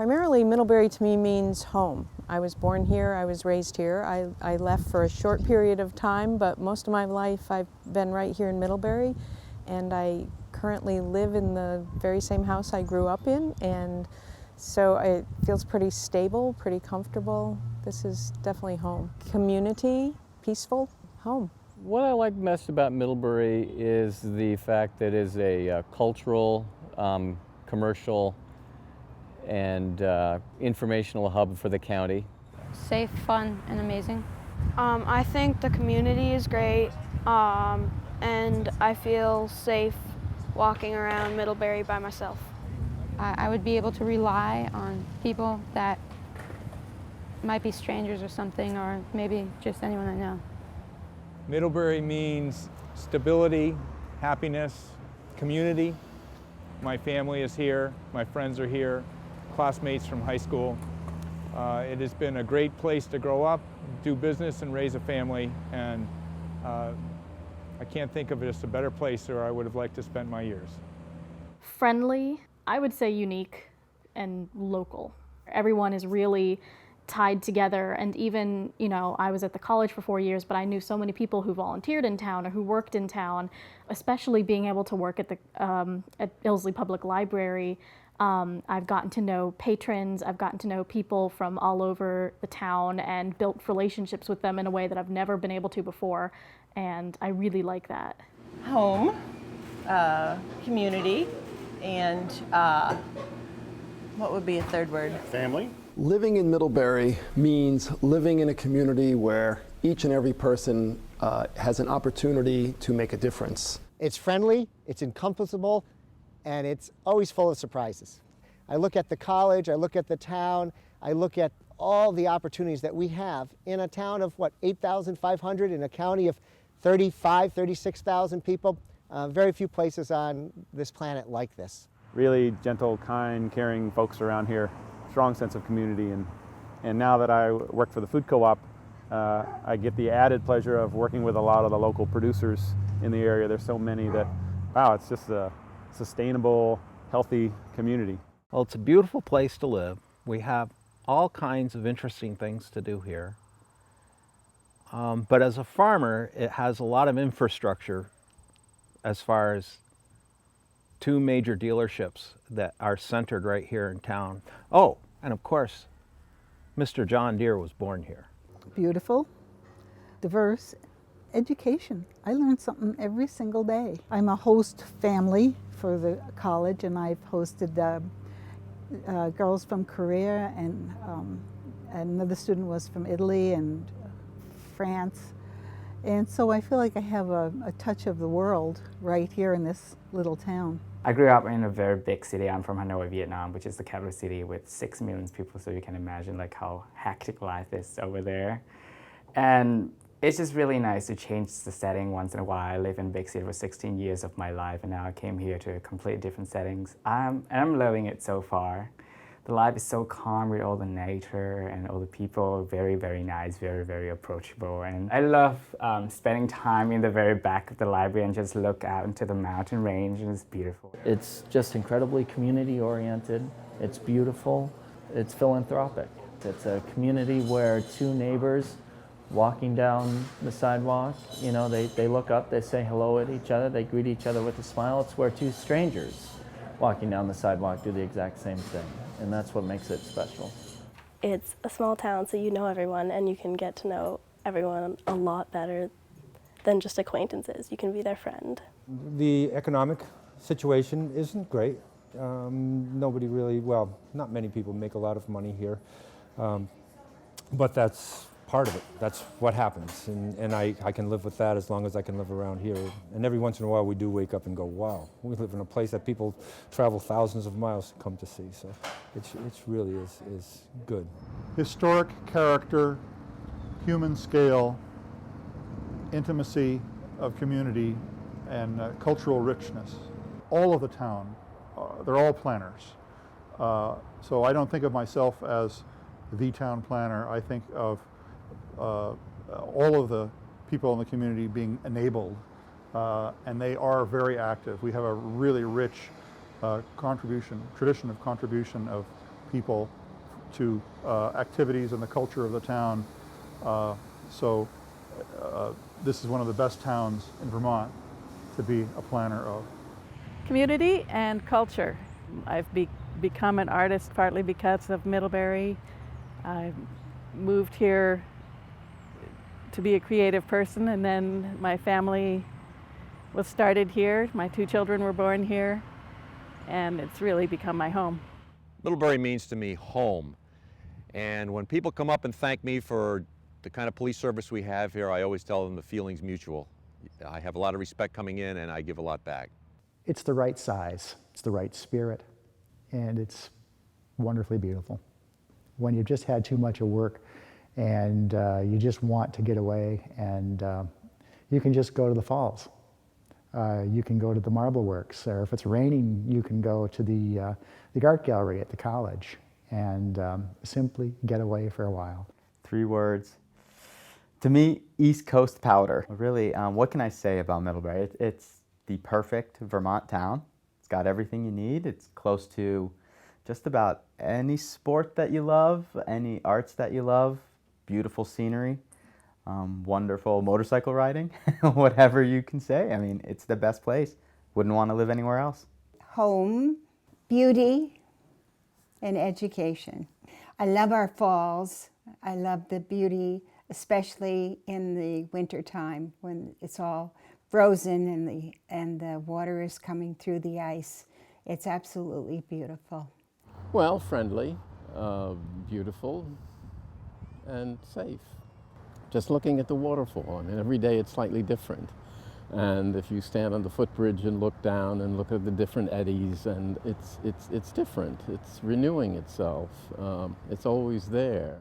Primarily, Middlebury to me means home. I was born here, I was raised here. I left for a short period of time, but most of my life I've been right here in Middlebury, and I currently live in the very same house I grew up in, and so it feels pretty stable, pretty comfortable. This is definitely home. Community, peaceful, home. What I like best about Middlebury is the fact that it is a cultural, commercial, and informational hub for the county. Safe, fun, and amazing. I think the community is great, and I feel safe walking around Middlebury by myself. I would be able to rely on people that might be strangers or something, or maybe just anyone I know. Middlebury means stability, happiness, community. My family is here, my friends are here, classmates from high school. It has been a great place to grow up, do business, and raise a family, and I can't think of just a better place where I would have liked to spend my years. Friendly, I would say unique and local. Everyone is really tied together, and even, I was at the college for 4 years, but I knew so many people who volunteered in town or who worked in town, especially being able to work at the at Ilsley Public Library. I've gotten to know patrons, I've gotten to know people from all over the town and built relationships with them in a way that I've never been able to before, and I really like that. Home, community, and what would be a third word? Family. Living in Middlebury means living in a community where each and every person has an opportunity to make a difference. It's friendly, it's encompassable, and it's always full of surprises. I look at the college, I look at the town, I look at all the opportunities that we have in a town of, 8,500, in a county of 36,000 people. Very few places on this planet like this. Really gentle, kind, caring folks around here. Strong sense of community, and now that I work for the food co-op, I get the added pleasure of working with a lot of the local producers in the area. There's so many that, wow, it's just a sustainable, healthy community. Well, it's a beautiful place to live. We have all kinds of interesting things to do here. But as a farmer, it has a lot of infrastructure as far as 2 major dealerships that are centered right here in town. Oh, and of course, Mr. John Deere was born here. Beautiful, diverse, education. I learn something every single day. I'm a host family for the college, and I've hosted girls from Korea, and another student was from Italy and France. And so I feel like I have a touch of the world right here in this little town. I grew up in a very big city. I'm from Hanoi, Vietnam, which is the capital city with 6 million people, so you can imagine how hectic life is over there. And it's just really nice to change the setting once in a while. I lived in a big city for 16 years of my life, and now I came here to completely different settings. And I'm loving it so far. The life is so calm with all the nature, and all the people very, very nice, very, very approachable. And I love spending time in the very back of the library and just look out into the mountain range, and it's beautiful. It's just incredibly community-oriented. It's beautiful. It's philanthropic. It's a community where 2 neighbors walking down the sidewalk, they look up, they say hello at each other, they greet each other with a smile. It's where 2 strangers walking down the sidewalk do the exact same thing. And that's what makes it special. It's a small town, so you know everyone, and you can get to know everyone a lot better than just acquaintances. You can be their friend. The economic situation isn't great. Nobody really, not many people make a lot of money here, but that's part of it. That's what happens, and I can live with that as long as I can live around here. And every once in a while we do wake up and go, wow, we live in a place that people travel thousands of miles to come to see, so it's really is good. Historic character, human scale, intimacy of community, and cultural richness. All of the town, they're all planners. So I don't think of myself as the town planner. I think of all of the people in the community being enabled, and they are very active. We have a really rich tradition of contribution of people to activities and the culture of the town. So this is one of the best towns in Vermont to be a planner of. Community and culture. I've become an artist partly because of Middlebury. I moved here to be a creative person, and then my family was started here. My 2 children were born here, and it's really become my home. Middlebury means to me home. And when people come up and thank me for the kind of police service we have here, I always tell them the feeling's mutual. I have a lot of respect coming in, and I give a lot back. It's the right size, it's the right spirit, and it's wonderfully beautiful. When you've just had too much of work and you just want to get away, and you can just go to the falls. You can go to the Marble Works, or if it's raining, you can go to the art gallery at the college and simply get away for a while. 3 words. To me, East Coast powder. Really, what can I say about Middlebury? It's the perfect Vermont town. It's got everything you need. It's close to just about any sport that you love, any arts that you love, beautiful scenery, wonderful motorcycle riding, whatever you can say. I mean, it's the best place. Wouldn't want to live anywhere else. Home, beauty, and education. I love our falls. I love the beauty, especially in the wintertime when it's all frozen and the water is coming through the ice. It's absolutely beautiful. Well, friendly, beautiful, and safe. Just looking at the waterfall, I mean, every day it's slightly different. And if you stand on the footbridge and look down and look at the different eddies, and it's different. It's renewing itself. It's always there.